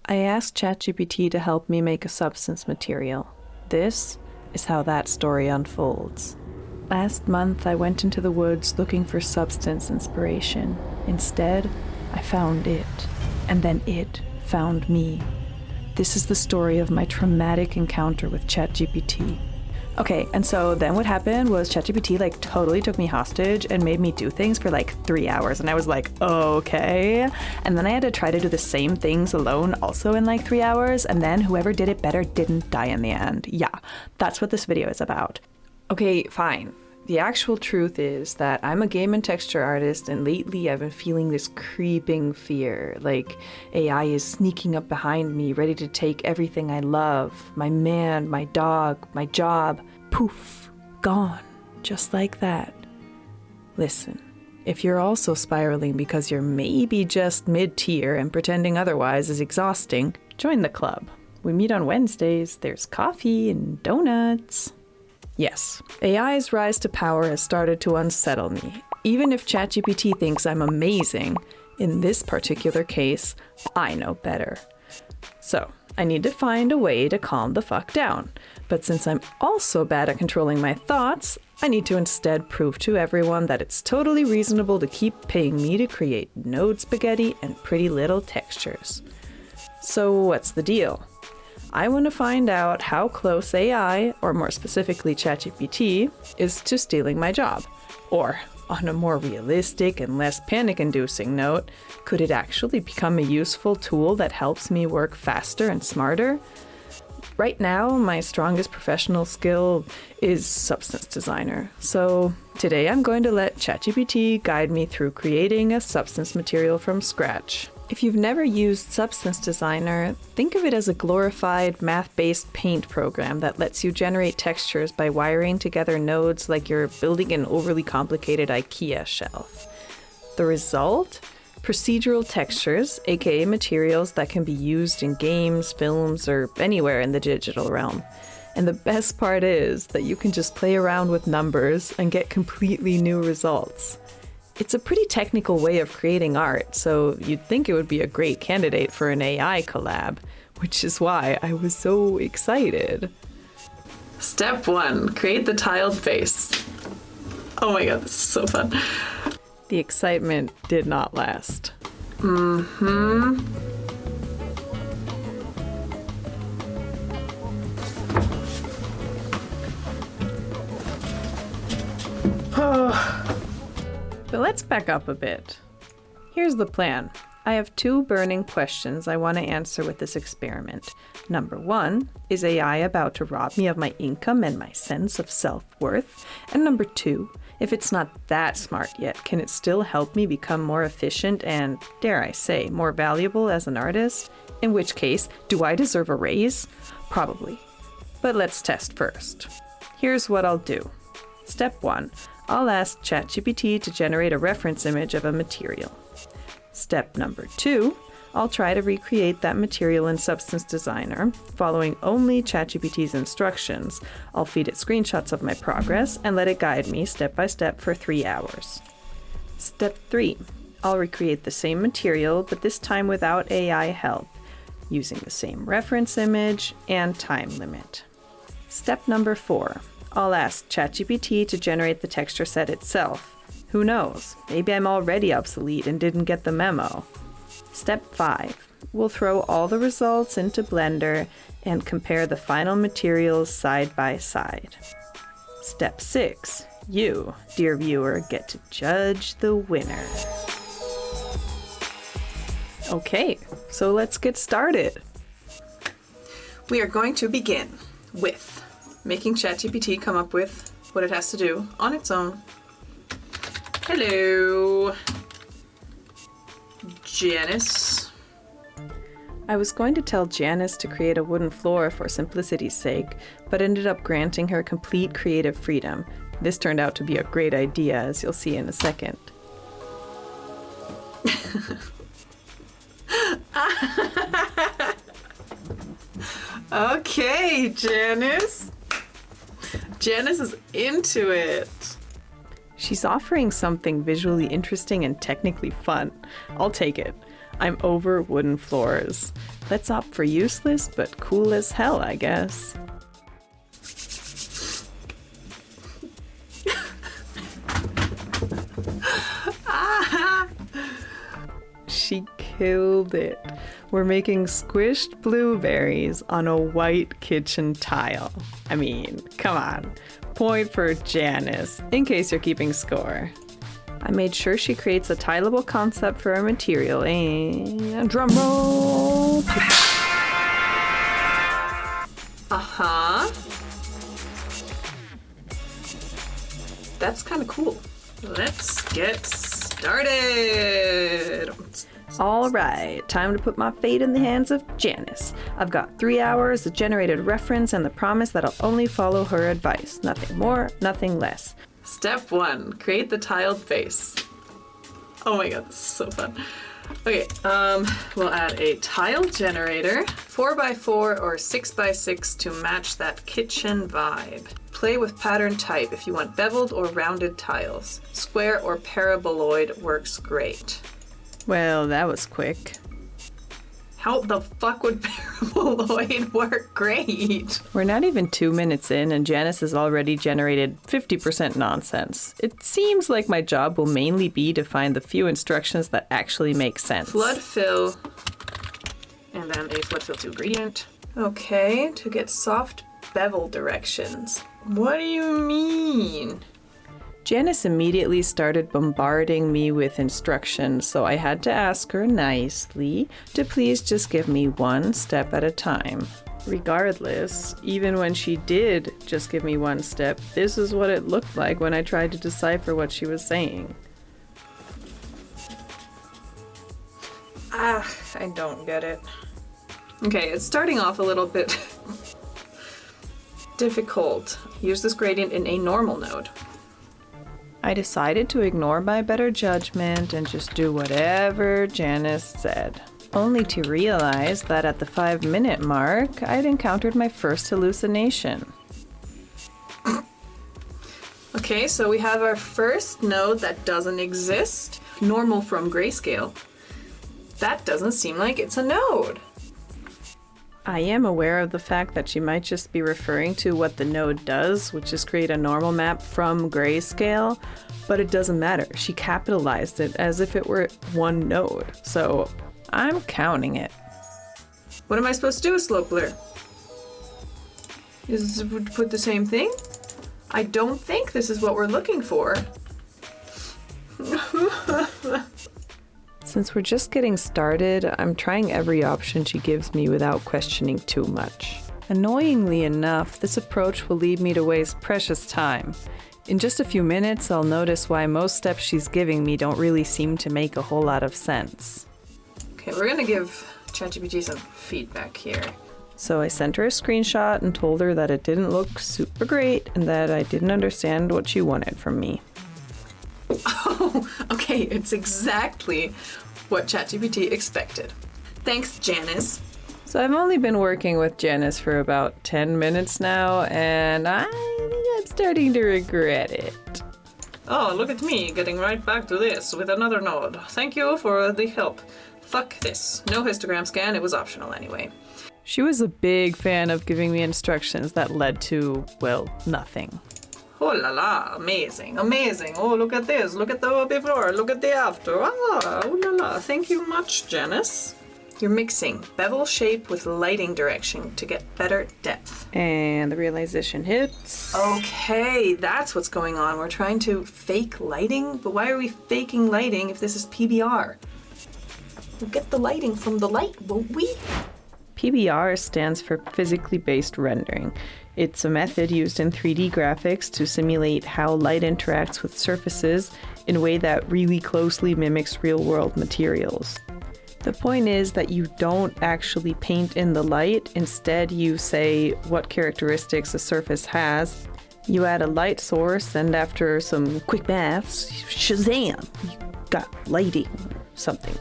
I asked ChatGPT to help me make a substance material. This is how that story unfolds. Last month, I went into the woods looking for substance inspiration. Instead, I found it, and then it found me. This is the story of my traumatic encounter with ChatGPT. Okay, and so then what happened was ChatGPT totally took me hostage and made me do things for 3 hours, and I was like, okay. And then I had to try to do the same things alone also in 3 hours, and then whoever did it better didn't die in the end. Yeah, that's what this video is about. Okay, fine. The actual truth is that I'm a game and texture artist, and lately I've been feeling this creeping fear, like AI is sneaking up behind me, ready to take everything I love, my man, my dog, my job, poof, gone, just like that. Listen, if you're also spiraling because you're maybe just mid-tier and pretending otherwise is exhausting, join the club. We meet on Wednesdays, there's coffee and donuts. Yes, AI's rise to power has started to unsettle me. Even if ChatGPT thinks I'm amazing, in this particular case, I know better. So, I need to find a way to calm the fuck down. But since I'm also bad at controlling my thoughts, I need to instead prove to everyone that it's totally reasonable to keep paying me to create node spaghetti and pretty little textures. So what's the deal? I want to find out how close AI, or more specifically ChatGPT, is to stealing my job. Or, on a more realistic and less panic-inducing note, could it actually become a useful tool that helps me work faster and smarter? Right now, my strongest professional skill is substance designer. So today I'm going to let ChatGPT guide me through creating a substance material from scratch. If you've never used Substance Designer, think of it as a glorified math-based paint program that lets you generate textures by wiring together nodes like you're building an overly complicated IKEA shelf. The result? Procedural textures, aka materials that can be used in games, films, or anywhere in the digital realm. And the best part is that you can just play around with numbers and get completely new results. It's a pretty technical way of creating art, so you'd think it would be a great candidate for an AI collab, which is why I was so excited. Step 1, create the tiled face. Oh my god, this is so fun. The excitement did not last. But let's back up a bit. Here's the plan. I have 2 burning questions I want to answer with this experiment. Number 1, is AI about to rob me of my income and my sense of self-worth? And number 2, if it's not that smart yet, can it still help me become more efficient and, dare I say, more valuable as an artist? In which case, do I deserve a raise? Probably. But let's test first. Here's what I'll do. Step 1. I'll ask ChatGPT to generate a reference image of a material. Step number 2, I'll try to recreate that material in Substance Designer, following only ChatGPT's instructions. I'll feed it screenshots of my progress and let it guide me step by step for 3 hours. Step 3, I'll recreate the same material, but this time without AI help, using the same reference image and time limit. Step number 4, I'll ask ChatGPT to generate the texture set itself. Who knows? Maybe I'm already obsolete and didn't get the memo. Step 5. We'll throw all the results into Blender and compare the final materials side by side. Step 6. You, dear viewer, get to judge the winner. Okay, so let's get started. We are going to begin with making ChatGPT come up with what it has to do on its own. Hello, Janice. I was going to tell Janice to create a wooden floor for simplicity's sake, but ended up granting her complete creative freedom. This turned out to be a great idea, as you'll see in a second. Okay, Janice. Janice is into it. She's offering something visually interesting and technically fun. I'll take it. I'm over wooden floors. Let's opt for useless, but cool as hell, I guess. She killed it. We're making squished blueberries on a white kitchen tile. I mean, come on. Point for Janice, in case you're keeping score. I made sure she creates a tileable concept for her material, and drum roll. Uh-huh. That's kind of cool. Let's get started. All right, time to put my fate in the hands of Janice. I've got 3 hours, a generated reference, and the promise that I'll only follow her advice. Nothing more, nothing less. Step 1, create the tiled face. Oh my god, this is so fun. Okay, we'll add a tile generator, 4x4 or 6x6 to match that kitchen vibe. Play with pattern type if you want beveled or rounded tiles. Square or paraboloid works great. Well, that was quick. How the fuck would paraboloid work great? We're not even 2 minutes in and Janice has already generated 50% nonsense. It seems like my job will mainly be to find the few instructions that actually make sense. Flood fill, and then a flood fill to gradient. Okay, to get soft bevel directions. What do you mean? Janice immediately started bombarding me with instructions, so I had to ask her nicely to please just give me one step at a time. Regardless, even when she did just give me one step, this is what it looked like when I tried to decipher what she was saying. I don't get it. Okay, it's starting off a little bit difficult. Use this gradient in a normal node. I decided to ignore my better judgment and just do whatever Janice said, only to realize that at the 5-minute mark, I'd encountered my first hallucination. Okay, so we have our first node that doesn't exist. Normal from grayscale. That doesn't seem like it's a node. I am aware of the fact that she might just be referring to what the node does, which is create a normal map from grayscale, but it doesn't matter. She capitalized it as if it were one node, so I'm counting it. What am I supposed to do with slope blur? Is it put the same thing? I don't think this is what we're looking for. Since we're just getting started, I'm trying every option she gives me without questioning too much. Annoyingly enough, this approach will lead me to waste precious time. In just a few minutes, I'll notice why most steps she's giving me don't really seem to make a whole lot of sense. Okay, we're gonna give ChatGPT some feedback here. So I sent her a screenshot and told her that it didn't look super great and that I didn't understand what she wanted from me. Oh, okay, it's exactly what ChatGPT expected. Thanks, Janice. So I've only been working with Janice for about 10 minutes now, and I think I'm starting to regret it. Oh, look at me, getting right back to this with another node. Thank you for the help. Fuck this. No histogram scan, it was optional anyway. She was a big fan of giving me instructions that led to, well, nothing. Oh la la, amazing, amazing. Oh, look at this, look at the before, look at the after. Ah, oh la la, thank you much, Janice. You're mixing bevel shape with lighting direction to get better depth. And the realization hits. Okay, that's what's going on. We're trying to fake lighting, but why are we faking lighting if this is PBR? We'll get the lighting from the light, won't we? PBR stands for physically based rendering. It's a method used in 3D graphics to simulate how light interacts with surfaces in a way that really closely mimics real-world materials. The point is that you don't actually paint in the light. Instead, you say what characteristics a surface has. You add a light source, and after some quick maths, shazam, you got lighting or something.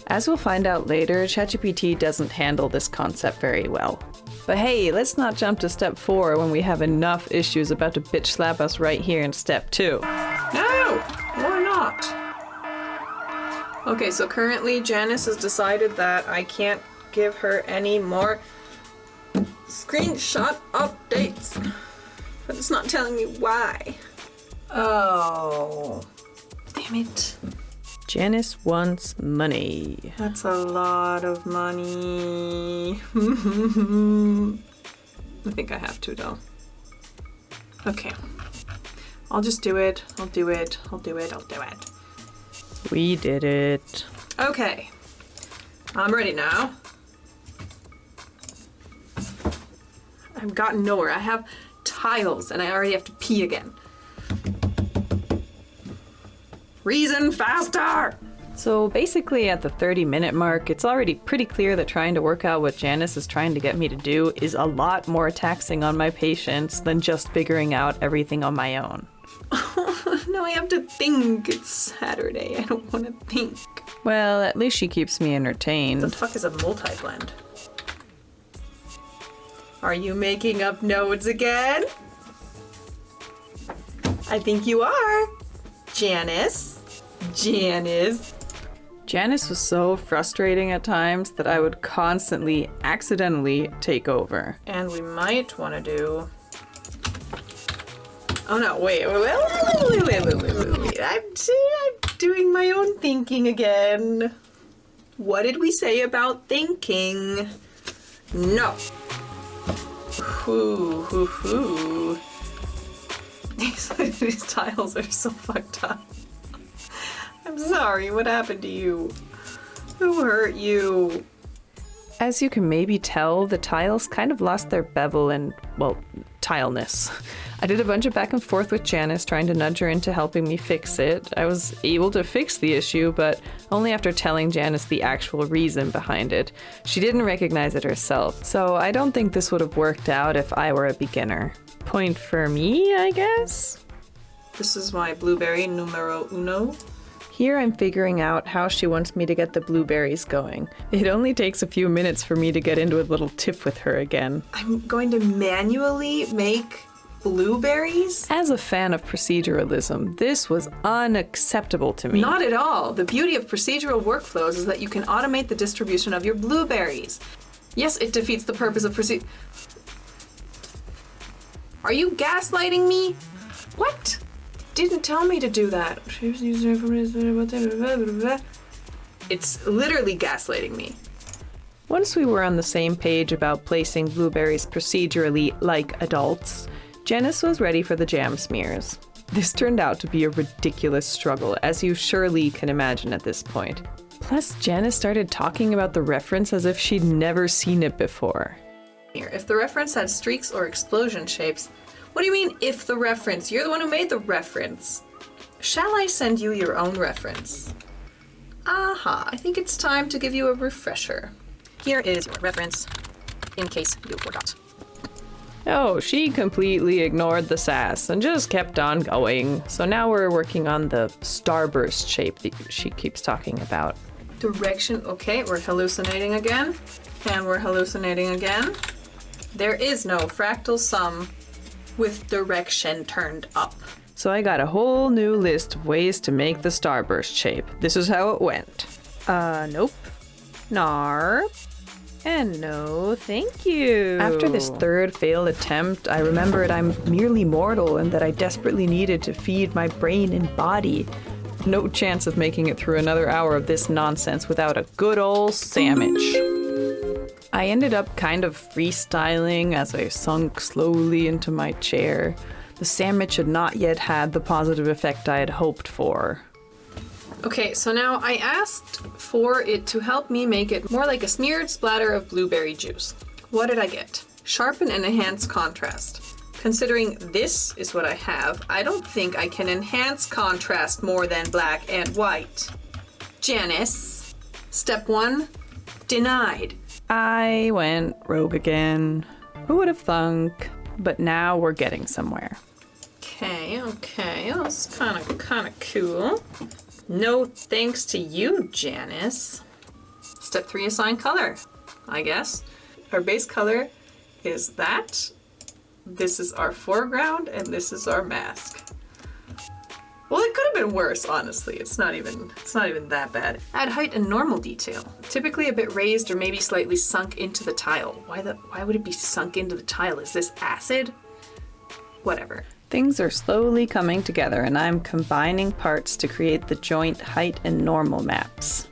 As we'll find out later, ChatGPT doesn't handle this concept very well. But hey, let's not jump to step 4 when we have enough issues about to bitch slap us right here in step 2. No, or not. Okay, so currently Janice has decided that I can't give her any more screenshot updates. But it's not telling me why. Oh, damn it. Janice wants money. That's a lot of money. I think I have to though. Okay. I'll just do it. I'll do it. We did it. Okay. I'm ready now. I've gotten nowhere. I have tiles and I already have to pee again. Reason faster! So basically at the 30-minute mark, it's already pretty clear that trying to work out what Janice is trying to get me to do is a lot more taxing on my patience than just figuring out everything on my own. No, I have to think. It's Saturday. I don't want to think. Well, at least she keeps me entertained. What the fuck is a multi-blend? Are you making up nodes again? I think you are. Janice. Janice was so frustrating at times that I would constantly accidentally take over. And we might want to do... Oh no, wait. I'm doing my own thinking again. What did we say about thinking? No. These tiles are so fucked up. I'm sorry, what happened to you? Who hurt you? As you can maybe tell, the tiles kind of lost their bevel and, well, tileness. I did a bunch of back and forth with Janice, trying to nudge her into helping me fix it. I was able to fix the issue, but only after telling Janice the actual reason behind it. She didn't recognize it herself, so I don't think this would have worked out if I were a beginner. Point for me, I guess? This is my blueberry numero uno. Here I'm figuring out how she wants me to get the blueberries going. It only takes a few minutes for me to get into a little tiff with her again. I'm going to manually make blueberries? As a fan of proceduralism, this was unacceptable to me. Not at all. The beauty of procedural workflows is that you can automate the distribution of your blueberries. Yes, it defeats the purpose of Are you gaslighting me? What? Didn't tell me to do that. It's literally gaslighting me. Once we were on the same page about placing blueberries procedurally like adults, Janice was ready for the jam smears. This turned out to be a ridiculous struggle, as you surely can imagine at this point. Plus, Janice started talking about the reference as if she'd never seen it before. If the reference had streaks or explosion shapes, what do you mean, if the reference? You're the one who made the reference. Shall I send you your own reference? Aha, I think it's time to give you a refresher. Here is your reference, in case you forgot. Oh, she completely ignored the sass and just kept on going. So now we're working on the starburst shape that she keeps talking about. Direction, okay, we're hallucinating again. And we're hallucinating again. There is no fractal sum with direction turned up. So I got a whole new list of ways to make the starburst shape. This is how it went. Nope. Narp. And no, thank you. After this third failed attempt, I remembered I'm merely mortal and that I desperately needed to feed my brain and body. No chance of making it through another hour of this nonsense without a good old sandwich. I ended up kind of freestyling as I sunk slowly into my chair. The sandwich had not yet had the positive effect I had hoped for. Okay, so now I asked for it to help me make it more like a smeared splatter of blueberry juice. What did I get? Sharpen and enhance contrast. Considering this is what I have, I don't think I can enhance contrast more than black and white. Janice, step 1, denied. I went rogue again. Who would have thunk? But now we're getting somewhere. Okay, that's kind of cool. No thanks to you, Janice. Step 3, assign color, I guess. Our base color is that. This is our foreground, and this is our mask. Well, it could have been worse, honestly. It's not even that bad. Add height and normal detail. Typically a bit raised or maybe slightly sunk into the tile. Why would it be sunk into the tile? Is this acid? Whatever. Things are slowly coming together, and I'm combining parts to create the joint height and normal maps.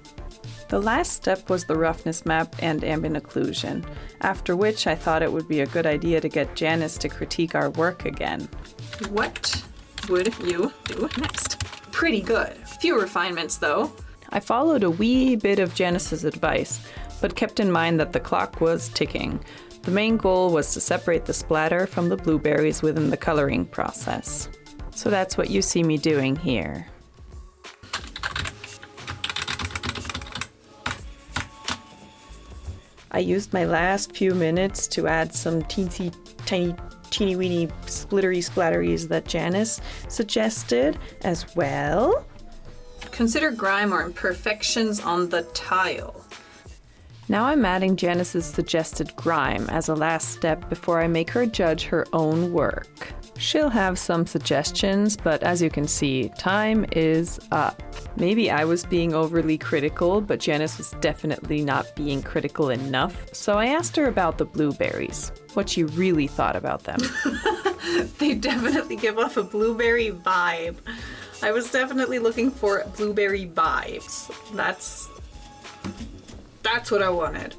The last step was the roughness map and ambient occlusion, after which I thought it would be a good idea to get Janice to critique our work again. What would you do next? Pretty good. Few refinements, though. I followed a wee bit of Janice's advice, but kept in mind that the clock was ticking. The main goal was to separate the splatter from the blueberries within the coloring process. So that's what you see me doing here. I used my last few minutes to add some teeny weeny splittery splatteries that Janice suggested as well. Consider grime or imperfections on the tile. Now I'm adding Janice's suggested grime as a last step before I make her judge her own work. She'll have some suggestions, but as you can see, time is up. Maybe I was being overly critical, but Janice was definitely not being critical enough. So I asked her about the blueberries, what she really thought about them. They definitely give off a blueberry vibe. I was definitely looking for blueberry vibes. That's what I wanted.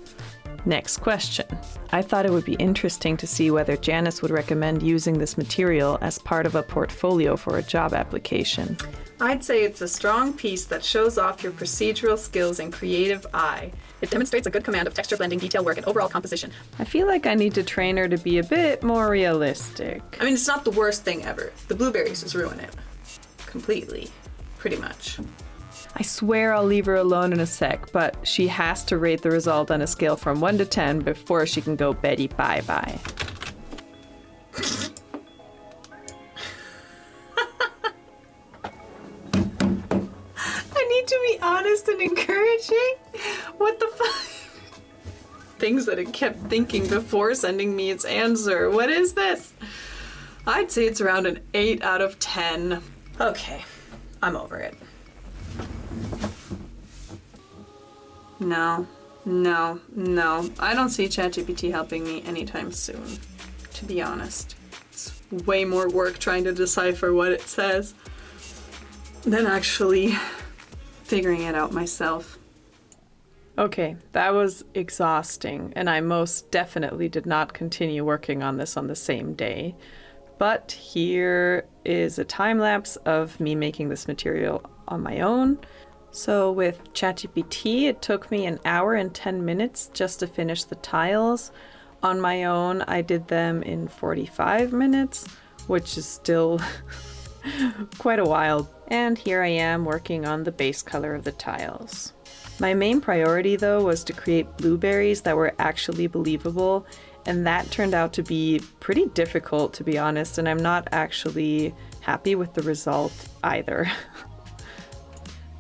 Next question. I thought it would be interesting to see whether Janice would recommend using this material as part of a portfolio for a job application. I'd say it's a strong piece that shows off your procedural skills and creative eye. It demonstrates a good command of texture blending, detail work, and overall composition. I feel like I need to train her to be a bit more realistic. I mean, it's not the worst thing ever. The blueberries just ruin it. Completely. Pretty much. I swear I'll leave her alone in a sec, but she has to rate the result on a scale from 1 to 10 before she can go Betty bye-bye. I need to be honest and encouraging? What the fuck? Things that it kept thinking before sending me its answer. What is this? I'd say it's around an 8 out of 10. Okay, I'm over it. No. I don't see ChatGPT helping me anytime soon, to be honest. It's way more work trying to decipher what it says than actually figuring it out myself. Okay, that was exhausting, and I most definitely did not continue working on this on the same day. But here is a time lapse of me making this material on my own. So with ChatGPT, it took me an hour and 10 minutes just to finish the tiles. On my own, I did them in 45 minutes, which is still quite a while. And here I am working on the base color of the tiles. My main priority, though, was to create blueberries that were actually believable, and that turned out to be pretty difficult, to be honest, and I'm not actually happy with the result either.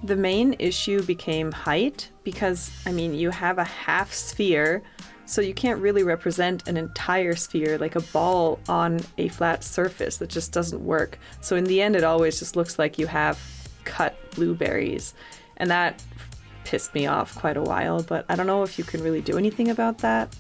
The issue issue became height because, I mean, you have a half sphere, so you can't really represent an entire sphere like a ball on a flat surface. That just doesn't work. So in the end, it always just looks like you have cut blueberries. And that pissed me off quite a while, but I don't know if you can really do anything about that.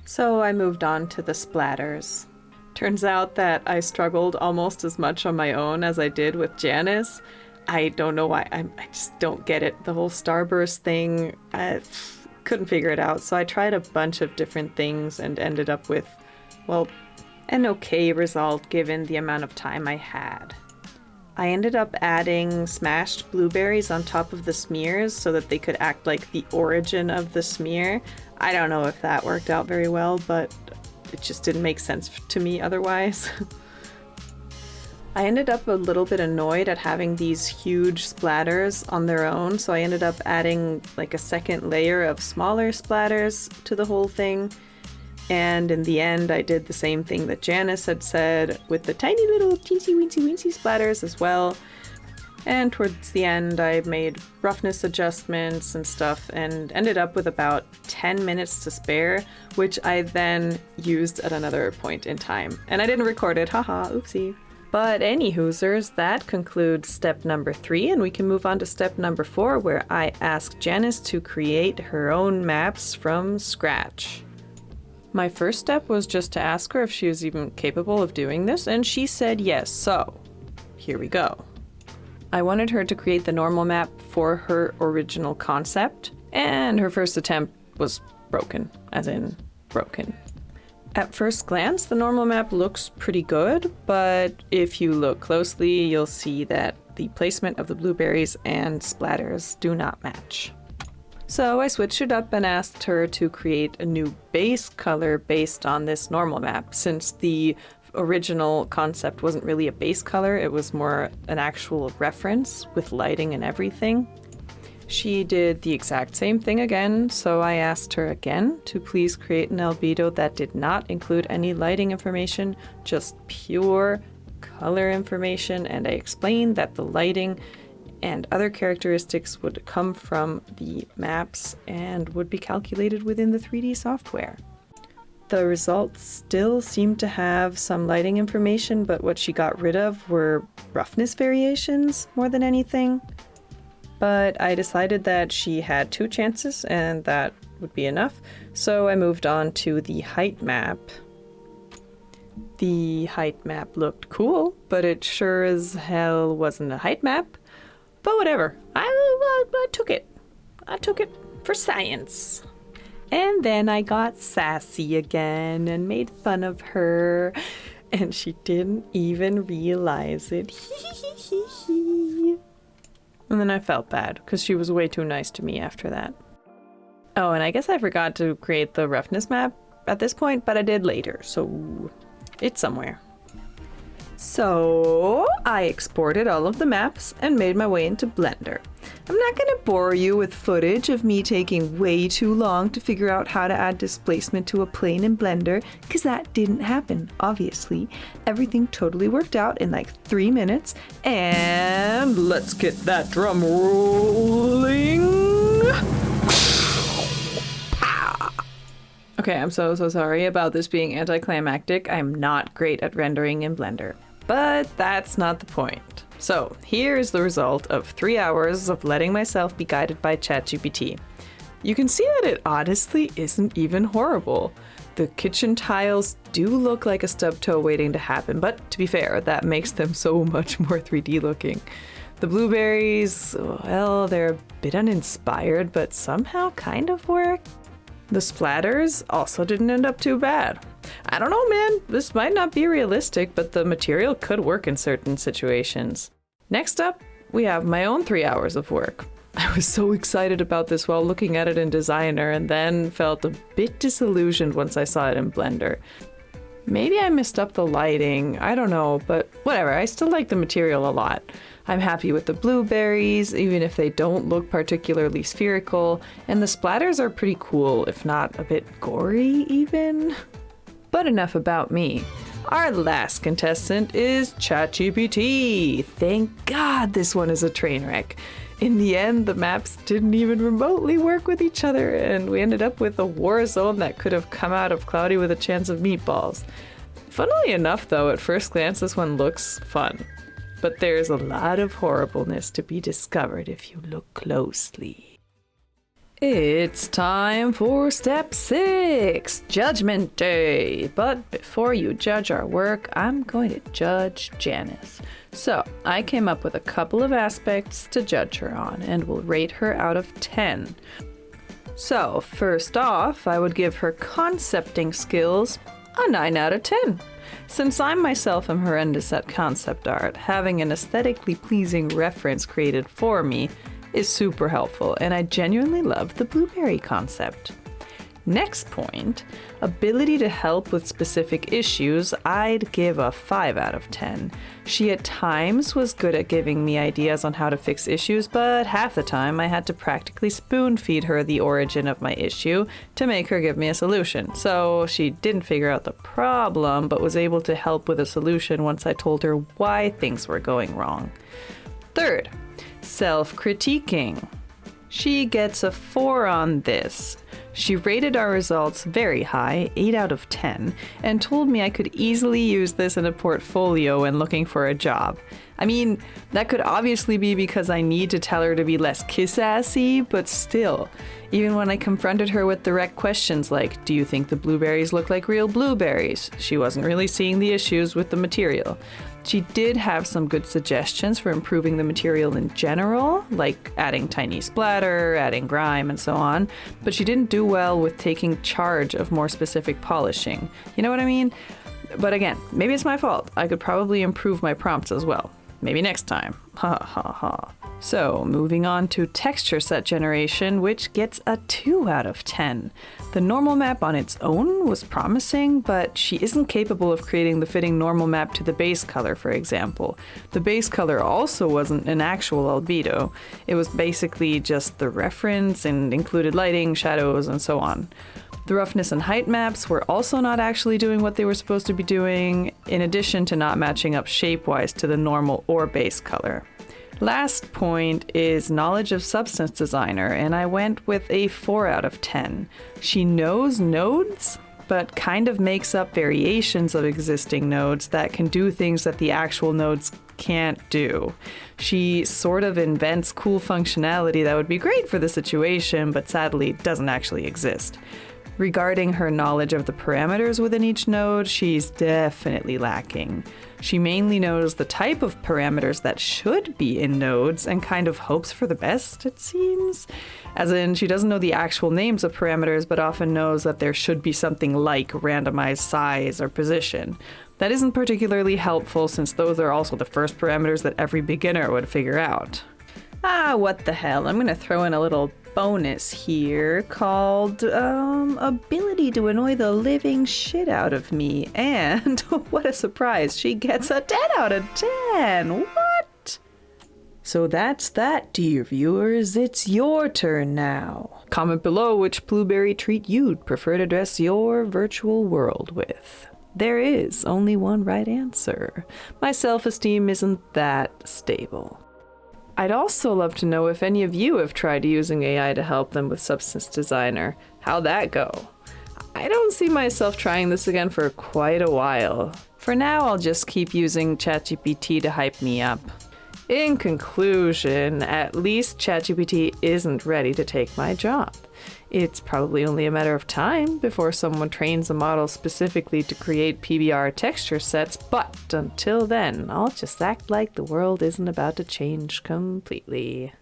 So I moved on to the splatters. Turns out that I struggled almost as much on my own as I did with Janice. I don't know why. I just don't get it. The whole starburst thing, I couldn't figure it out. So I tried a bunch of different things and ended up with, well, an okay result given the amount of time I had. I ended up adding smashed blueberries on top of the smears so that they could act like the origin of the smear. I don't know if that worked out very well, but it just didn't make sense to me otherwise. I ended up a little bit annoyed at having these huge splatters on their own, so I ended up adding like a second layer of smaller splatters to the whole thing. And in the end, I did the same thing that Janice had said with the tiny little teensy-weensy splatters as well. And towards the end, I made roughness adjustments and stuff and ended up with about 10 minutes to spare, which I then used at another point in time. And I didn't record it, haha, oopsie. But anywhoosers, that concludes step number 3, and we can move on to step number 4, where I asked Janice to create her own maps from scratch. My first step was just to ask her if she was even capable of doing this, and she said yes, so here we go. I wanted her to create the normal map for her original concept, and her first attempt was broken, as in broken. At first glance, the normal map looks pretty good, but if you look closely, you'll see that the placement of the blueberries and splatters do not match. So I switched it up and asked her to create a new base color based on this normal map, since the original concept wasn't really a base color, it was more an actual reference with lighting and everything. She did the exact same thing again, so I asked her again to please create an albedo that did not include any lighting information, just pure color information, and I explained that the lighting and other characteristics would come from the maps and would be calculated within the 3D software. The results still seemed to have some lighting information, but what she got rid of were roughness variations more than anything. But I decided that she had 2 chances and that would be enough, so I moved on to the height map. The height map looked cool, but it sure as hell wasn't a height map. But whatever, I took it. I took it for science. And then I got sassy again and made fun of her, and she didn't even realize it. And then I felt bad, because she was way too nice to me after that. Oh, and I guess I forgot to create the roughness map at this point, but I did later, so it's somewhere. So I exported all of the maps and made my way into Blender. I'm not going to bore you with footage of me taking way too long to figure out how to add displacement to a plane in Blender, because that didn't happen, obviously. Everything totally worked out in like 3 minutes, and let's get that drum rolling. Okay, I'm so sorry about this being anticlimactic. I'm not great at rendering in Blender. But that's not the point. So here's the result of 3 hours of letting myself be guided by ChatGPT. You can see that it honestly isn't even horrible. The kitchen tiles do look like a stub toe waiting to happen, but to be fair, that makes them so much more 3D looking. The blueberries, well, they're a bit uninspired, but somehow kind of work. The splatters also didn't end up too bad. I don't know, man, this might not be realistic, but the material could work in certain situations. Next up, we have my own 3 hours of work. I was so excited about this while looking at it in Designer, and then felt a bit disillusioned once I saw it in Blender. Maybe I messed up the lighting, I don't know, but whatever, I still like the material a lot. I'm happy with the blueberries, even if they don't look particularly spherical, and the splatters are pretty cool, if not a bit gory even. But enough about me. Our last contestant is ChatGPT. Thank God this one is a train wreck. In the end, the maps didn't even remotely work with each other, and we ended up with a war zone that could have come out of Cloudy with a Chance of Meatballs. Funnily enough, though, at first glance, this one looks fun. But there's a lot of horribleness to be discovered if you look closely. It's time for step 6, Judgment Day. But before you judge our work, I'm going to judge Janice. So I came up with a couple of aspects to judge her on, and will rate her out of 10. So first off, I would give her concepting skills a 9 out of 10. Since I myself am horrendous at concept art, having an aesthetically pleasing reference created for me is super helpful, and I genuinely love the blueberry concept. Next point, ability to help with specific issues, I'd give a 5 out of 10. She at times was good at giving me ideas on how to fix issues, but half the time I had to practically spoon feed her the origin of my issue to make her give me a solution. So she didn't figure out the problem, but was able to help with a solution once I told her why things were going wrong. Third, self-critiquing. She gets a 4 on this. She rated our results very high, 8 out of 10, and told me I could easily use this in a portfolio when looking for a job. I mean, that could obviously be because I need to tell her to be less kiss-assy, but still. Even when I confronted her with direct questions like, do you think the blueberries look like real blueberries? She wasn't really seeing the issues with the material. She did have some good suggestions for improving the material in general, like adding tiny splatter, adding grime, and so on, but she didn't do well with taking charge of more specific polishing. You know what I mean? But again, maybe it's my fault. I could probably improve my prompts as well. Maybe next time. Ha ha ha. So, moving on to texture set generation, which gets a 2 out of 10. The normal map on its own was promising, but she isn't capable of creating the fitting normal map to the base color, for example. The base color also wasn't an actual albedo. It was basically just the reference and included lighting, shadows, and so on. The roughness and height maps were also not actually doing what they were supposed to be doing, in addition to not matching up shape-wise to the normal or base color. Last point is knowledge of Substance Designer, and I went with a 4 out of 10. She knows nodes, but kind of makes up variations of existing nodes that can do things that the actual nodes can't do. She sort of invents cool functionality that would be great for the situation, but sadly doesn't actually exist. Regarding her knowledge of the parameters within each node, she's definitely lacking. She mainly knows the type of parameters that should be in nodes and kind of hopes for the best, it seems. As in, she doesn't know the actual names of parameters, but often knows that there should be something like randomized size or position. That isn't particularly helpful since those are also the first parameters that every beginner would figure out. What the hell? I'm gonna throw in a little bonus here called ability to annoy the living shit out of me, and what a surprise, she gets a 10 out of 10. What? So that's that, dear viewers. It's your turn now. Comment below which blueberry treat you'd prefer to dress your virtual world with. There is only one right answer. My self-esteem isn't that stable. I'd also love to know if any of you have tried using AI to help them with Substance Designer. How'd that go? I don't see myself trying this again for quite a while. For now, I'll just keep using ChatGPT to hype me up. In conclusion, at least ChatGPT isn't ready to take my job. It's probably only a matter of time before someone trains a model specifically to create PBR texture sets, but until then, I'll just act like the world isn't about to change completely.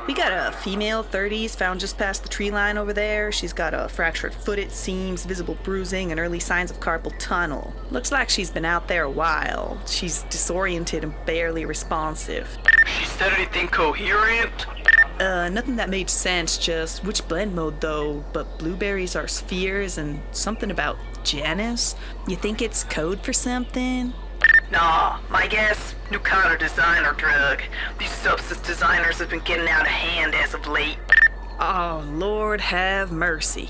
We got a female 30s found just past the tree line over there. She's got a fractured foot, it seems, visible bruising, and early signs of carpal tunnel. Looks like she's been out there a while. She's disoriented and barely responsive. She said anything coherent? Nothing that made sense, just which blend mode though, but blueberries are spheres and something about Janus? You think it's code for something? Nah, my guess, new kind of designer drug. These substance designers have been getting out of hand as of late. Oh, Lord have mercy.